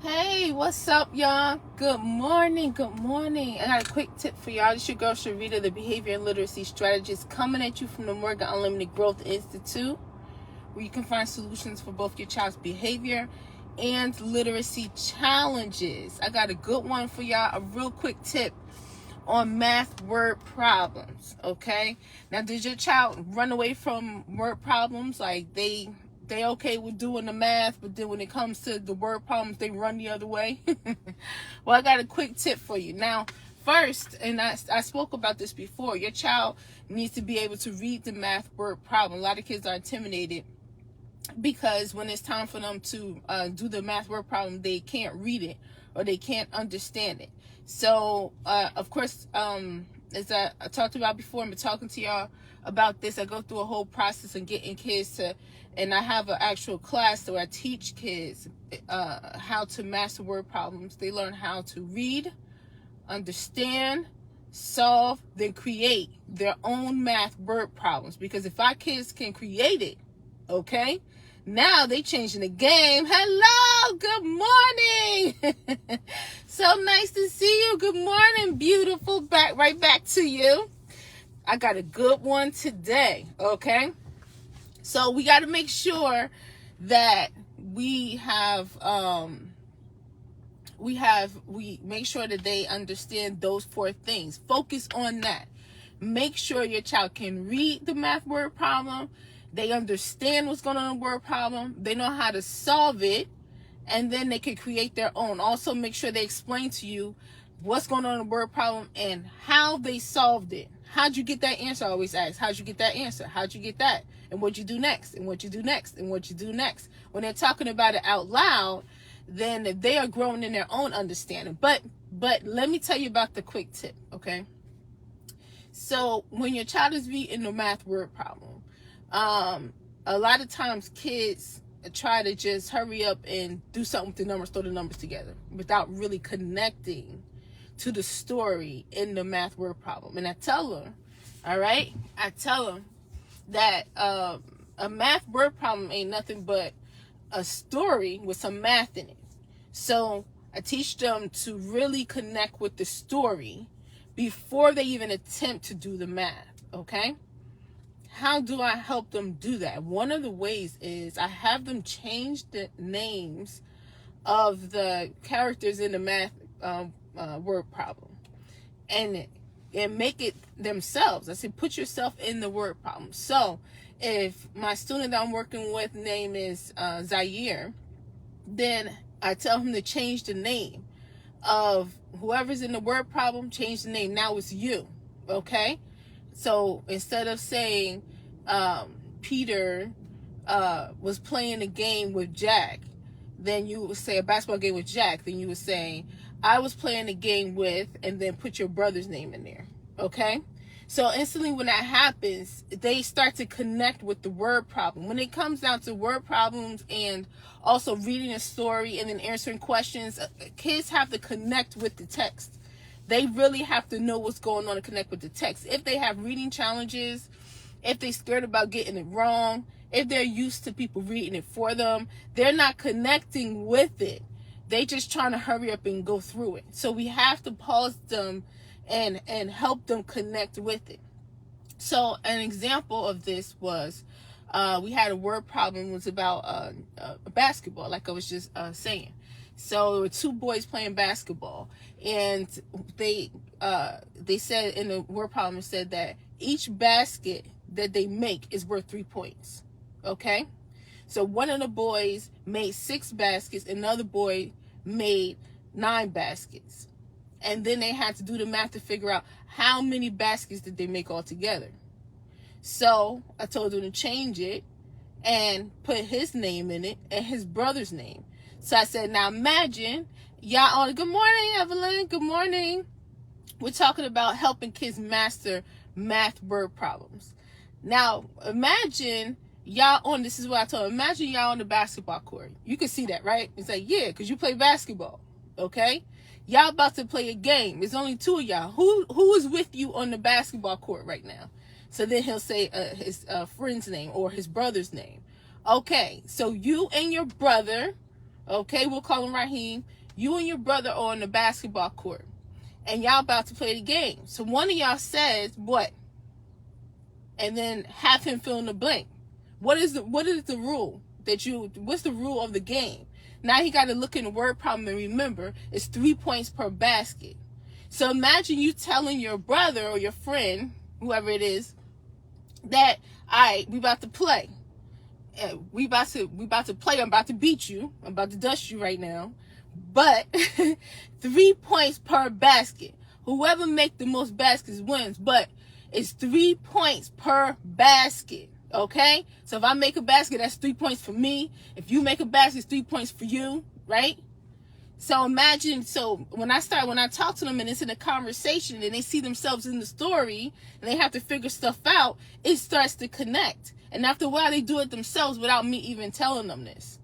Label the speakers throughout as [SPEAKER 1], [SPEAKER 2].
[SPEAKER 1] Hey, what's up, y'all? Good morning. Good morning. I got a quick tip for y'all. This your girl Sharita, the behavior and literacy strategist, coming at you from the Morgan Unlimited Growth Institute, where you can find solutions for both your child's behavior and literacy challenges. I got a good one for y'all, a real quick tip on math word problems. Okay, now, does your child run away from word problems? Like they okay with doing the math, but then when it comes to the word problems, they run the other way? Well, I got a quick tip for you. Now, first, and I spoke about this before, your child needs to be able to read the math word problem. A lot of kids are intimidated because when it's time for them to do the math word problem, they can't read it or they can't understand it. So, of course, as I talked about before, I've been talking to y'all about this. I go through a whole process of getting kids to, and I have an actual class where I teach kids how to master word problems. They learn how to read, understand, solve, then create their own math word problems. Because if our kids can create it, okay, now they changing the game. Hello, good morning. So nice to see you. Good morning, beautiful. Right back to you. I got a good one today, okay? So we got to make sure that we make sure that they understand those four things. Focus on that. Make sure your child can read the math word problem. They understand what's going on in the word problem. They know how to solve it, and then they can create their own. Also, make sure they explain to you what's going on in the word problem and how they solved it. How'd you get that answer? I always ask, how'd you get that answer? How'd you get that? And what'd you do next? And what you do next? And what you do next? When they're talking about it out loud, then they are growing in their own understanding. But let me tell you about the quick tip, okay? So when your child is reading the math word problem, a lot of times kids try to just hurry up and do something with the numbers, throw the numbers together without really connecting to the story in the math word problem. And I tell them, all right, that a math word problem ain't nothing but a story with some math in it. So I teach them to really connect with the story before they even attempt to do the math, okay? How do I help them do that? One of the ways is I have them change the names of the characters in the math word problem and make it themselves. I said, put yourself in the word problem. So if my student that I'm working with name is Zaire, then I tell him to change the name of whoever's in the word problem, change the name. Now it's you, okay? So instead of saying Peter was playing a game with Jack, then you would say a basketball game with Jack. Then you would say, I was playing a game with, and then put your brother's name in there, okay? So instantly when that happens, they start to connect with the word problem. When it comes down to word problems and also reading a story and then answering questions, kids have to connect with the text. They really have to know what's going on and connect with the text. If they have reading challenges, if they're scared about getting it wrong, if they're used to people reading it for them, they're not connecting with it. They just trying to hurry up and go through it. So we have to pause them and help them connect with it. So an example of this was we had a word problem. It was about basketball, like I was just saying. So there were two boys playing basketball, and they said in the word problem, it said that each basket that they make is worth 3 points. Okay, so one of the boys made 6 baskets, another boy made 9 baskets, and then they had to do the math to figure out how many baskets did they make altogether. So I told them to change it and put his name in it and his brother's name. So I said, now imagine y'all on. Good morning, Evelyn. Good morning. We're talking about helping kids master math word problems. Now imagine y'all on, this is what I told them, imagine y'all on the basketball court. You can see that, right? It's like, yeah, because you play basketball, okay? Y'all about to play a game. There's only 2 of y'all. Who is with you on the basketball court right now? So then he'll say his friend's name or his brother's name. Okay, so you and your brother, Okay, we'll call him Raheem. You and your brother are on the basketball court, and y'all about to play the game. So one of y'all says what? And then have him fill in the blank. What is the rule what's the rule of the game? Now he got to look in the word problem and remember it's 3 points per basket. So imagine you telling your brother or your friend, whoever it is, that, all right, we about to play. We about to play. I'm about to beat you. I'm about to dust you right now. But 3 points per basket. Whoever make the most baskets wins. But it's 3 points per basket. Okay? So if I make a basket, that's 3 points for me. If you make a basket, it's 3 points for you. Right? So imagine, when I talk to them and it's in a conversation and they see themselves in the story and they have to figure stuff out, it starts to connect. And after a while, they do it themselves without me even telling them this.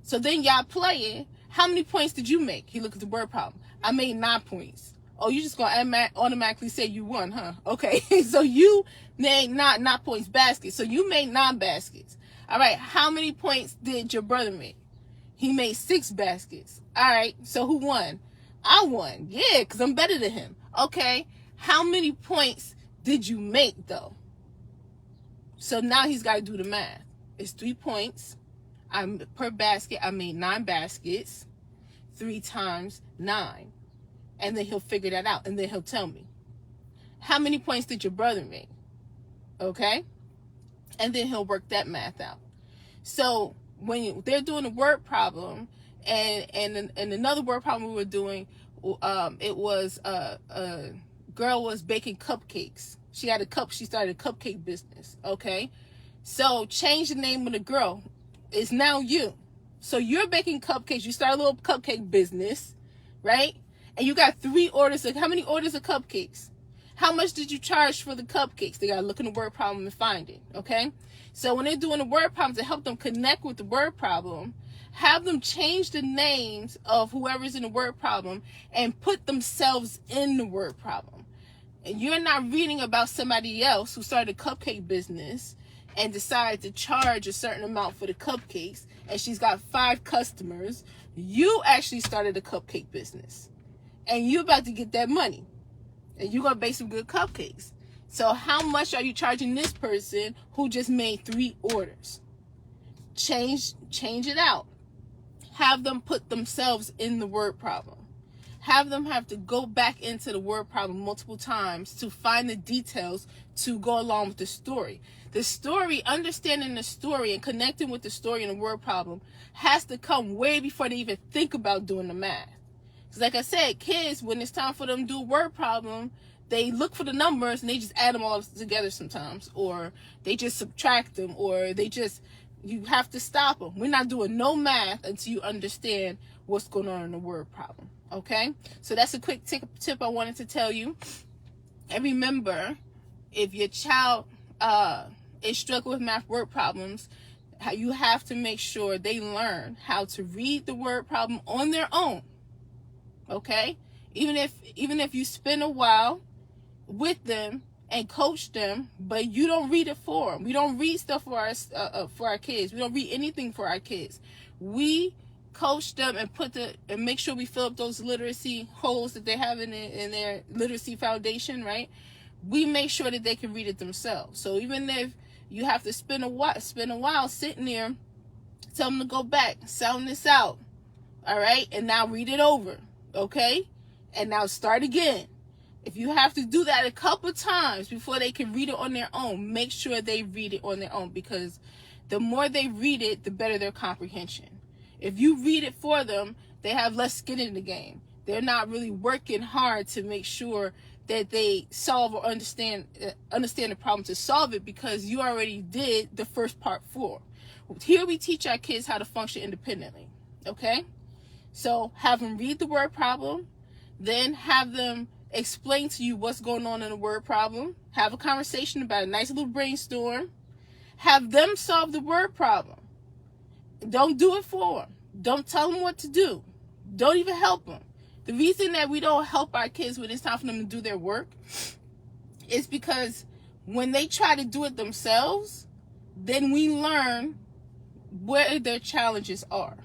[SPEAKER 1] So then y'all playing. How many points did you make? He looked at the word problem. I made 9 points. Oh, you just gonna automatically say you won, huh? Okay. So you made not points baskets. So you made 9 baskets. All right. How many points did your brother make? He made 6 baskets. All right. So who won? I won. Yeah, because I'm better than him. Okay. How many points did you make, though? So now he's got to do the math. It's 3 points per basket. I made 9 baskets. 3 times 9. And then he'll figure that out. And then he'll tell me. How many points did your brother make? Okay. And then he'll work that math out. So when they're doing a word problem, and another word problem we were doing, it was a girl was baking cupcakes. She started a cupcake business. Okay, so change the name of the girl. It's now you. So you're baking cupcakes. You start a little cupcake business, right? And you got 3 orders. How many orders of cupcakes? How much did you charge for the cupcakes? They got to look in the word problem and find it. Okay. So when they're doing the word problem, to help them connect with the word problem, have them change the names of whoever's in the word problem and put themselves in the word problem. And you're not reading about somebody else who started a cupcake business and decided to charge a certain amount for the cupcakes, and she's got 5 customers. You actually started a cupcake business, and you're about to get that money, and you're going to bake some good cupcakes. So how much are you charging this person who just made 3 orders? Change it out. Have them put themselves in the word problem. Have them have to go back into the word problem multiple times to find the details to go along with the story. The story, understanding the story and connecting with the story and the word problem has to come way before they even think about doing the math. Because like I said, kids, when it's time for them to do a word problem, they look for the numbers and they just add them all together sometimes. Or they just subtract them, or you have to stop them. We're not doing no math until you understand what's going on in the word problem. Okay? So that's a quick tip I wanted to tell you. And remember, if your child is struggling with math word problems, you have to make sure they learn how to read the word problem on their own. Okay? Even if you spend a while with them and coach them, but you don't read it for them. We don't read stuff for our kids. We don't read anything for our kids. We coach them and make sure we fill up those literacy holes that they have in their literacy foundation, right? We make sure that they can read it themselves. So even if you have to spend a while sitting there, tell them to go back, sound this out, all right, and now read it over, okay, and now start again. If you have to do that a couple times before they can read it on their own, make sure they read it on their own, because the more they read it, the better their comprehension. If you read it for them, they have less skin in the game. They're not really working hard to make sure that they solve or understand the problem to solve it, because you already did the first part for. Here we teach our kids how to function independently, okay? So have them read the word problem, then have them explain to you what's going on in the word problem. Have a conversation about it, a nice little brainstorm. Have them solve the word problem. Don't do it for them. Don't tell them what to do. Don't even help them. The reason that we don't help our kids when it's time for them to do their work is because when they try to do it themselves, then we learn where their challenges are.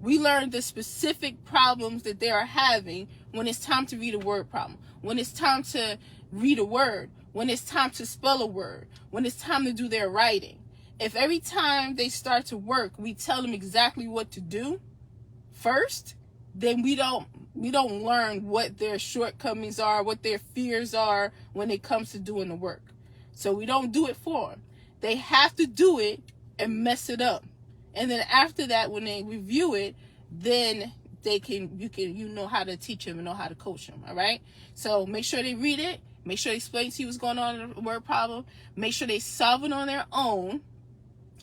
[SPEAKER 1] We learn the specific problems that they are having when it's time to read a word problem, when it's time to read a word, when it's time to spell a word, when it's time to do their writing. If every time they start to work, we tell them exactly what to do first, then we don't learn what their shortcomings are, what their fears are when it comes to doing the work. So we don't do it for them. They have to do it and mess it up. And then after that, when they review it, then you know how to teach them and know how to coach them. All right. So make sure they read it. Make sure they explain to you what's going on in the word problem. Make sure they solve it on their own,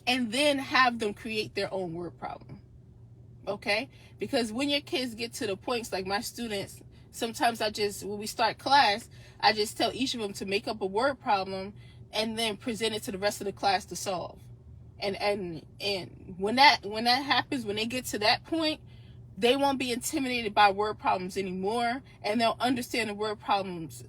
[SPEAKER 1] and then have them create their own word problem. Okay? Because when your kids get to the points, like my students, sometimes when we start class, I just tell each of them to make up a word problem and then present it to the rest of the class to solve. And when that happens, when they get to that point, they won't be intimidated by word problems anymore, and they'll understand the word problems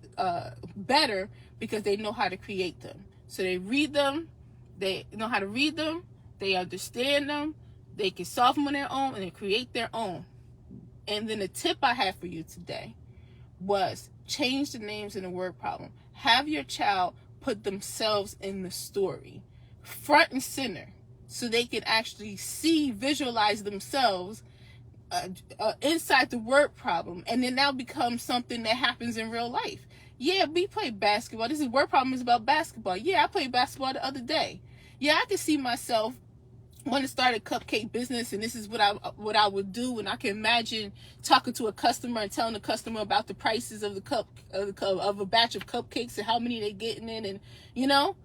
[SPEAKER 1] better because they know how to create them. So they read them, they know how to read them, they understand them, they can solve them on their own, and they create their own. And then the tip I have for you today was change the names in the word problem. Have your child put themselves in the story, front and center, so they can actually visualize themselves inside the word problem, and then that'll become something that happens in real life. Yeah, we play basketball. This word problem is about basketball. Yeah, I played basketball the other day. Yeah, I can see myself want to start a cupcake business, and this is what I would do, and I can imagine talking to a customer and telling the customer about the prices of of a batch of cupcakes and how many they're getting in, and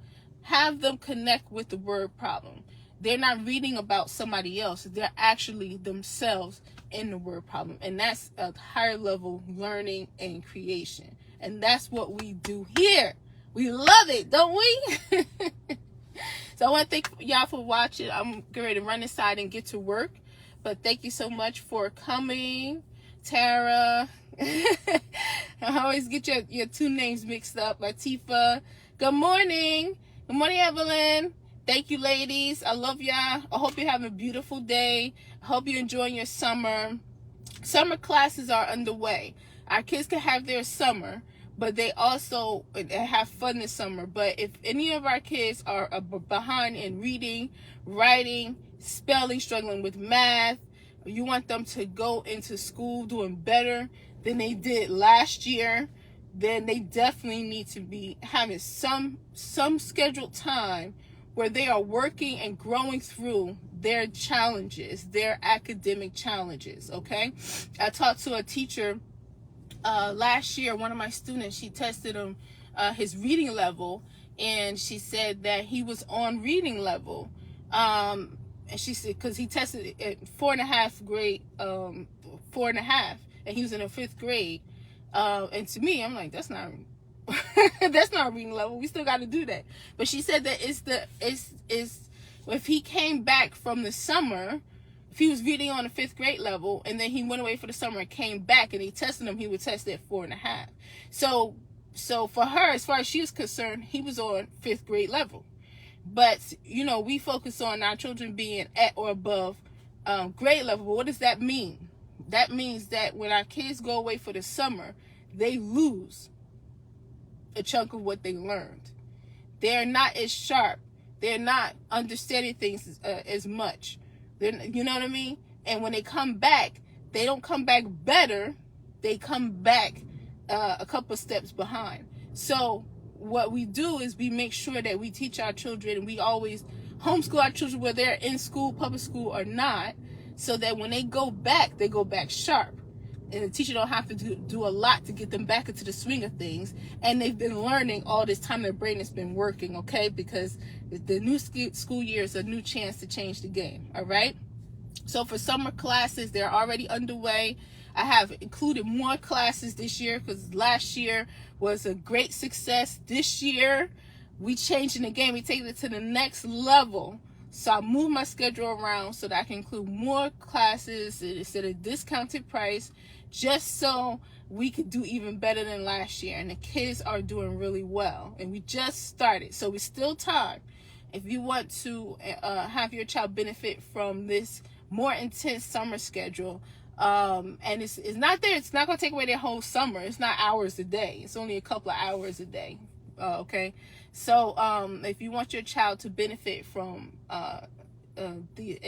[SPEAKER 1] have them connect with the word problem. They're not reading about somebody else. They're actually themselves in the word problem. And that's a higher level learning and creation. And that's what we do here. We love it, don't we? So I want to thank y'all for watching. I'm getting ready to run inside and get to work. But thank you so much for coming, Tara. I always get your two names mixed up. Latifah. Good morning. Good morning, Evelyn. Thank you, ladies. I love y'all. I hope you're having a beautiful day. I hope you're enjoying your summer. Summer classes are underway. Our kids can have their summer, but they also have fun this summer. But if any of our kids are behind in reading, writing, spelling, struggling with math, you want them to go into school doing better than they did last year, then they definitely need to be having some scheduled time where they are working and growing through their challenges, their academic challenges, okay? I talked to a teacher last year, one of my students, she tested him, his reading level, and she said that he was on reading level. And she said, because he tested at 4.5 grade, 4.5, and he was in the 5th grade. And to me, I'm like, that's not that's not reading level. We still got to do that. But she said that if he came back from the summer, if he was reading on the 5th grade level, and then he went away for the summer and came back and he tested him, he would test at 4.5. So for her, as far as she was concerned, he was on 5th grade level. But we focus on our children being at or above grade level. But what does that mean? That means that when our kids go away for the summer, they lose a chunk of what they learned. They're not as sharp. They're not understanding things as much. You know what I mean? And when they come back, they don't come back better. They come back a couple steps behind. So what we do is we make sure that we teach our children, and we always homeschool our children whether they're in school, public school or not, so that when they go back sharp. And the teacher don't have to do a lot to get them back into the swing of things. And they've been learning all this time. Their brain has been working, okay? Because the new school year is a new chance to change the game, all right? So for summer classes, they're already underway. I have included more classes this year because last year was a great success. This year, we changing the game. We taking it to the next level. So I moved my schedule around so that I can include more classes at a discounted price, just so we could do even better than last year. And the kids are doing really well. And we just started, so it's still time. If you want to have your child benefit from this more intense summer schedule. And it's not there. It's not going to take away their whole summer. It's not hours a day. It's only a couple of hours a day. Okay. So, if you want your child to benefit from, the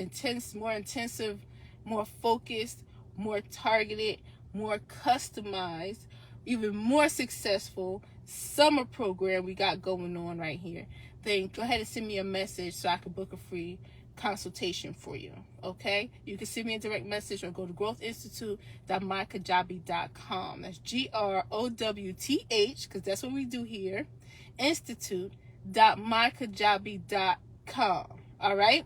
[SPEAKER 1] more intensive, more focused, more targeted, more customized, even more successful summer program we got going on right here, then go ahead and send me a message so I can book a free consultation for you. Okay, you can send me a direct message or go to growthinstitute.mykajabi.com. That's GROWTH, because that's what we do here, institute.mykajabi.com. All right,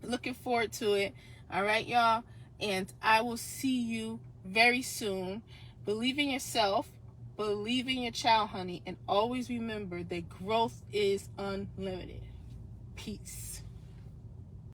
[SPEAKER 1] looking forward to it. All right, y'all, and I will see you very soon. Believe in yourself, believe in your child, honey, and always remember that growth is unlimited. Peace.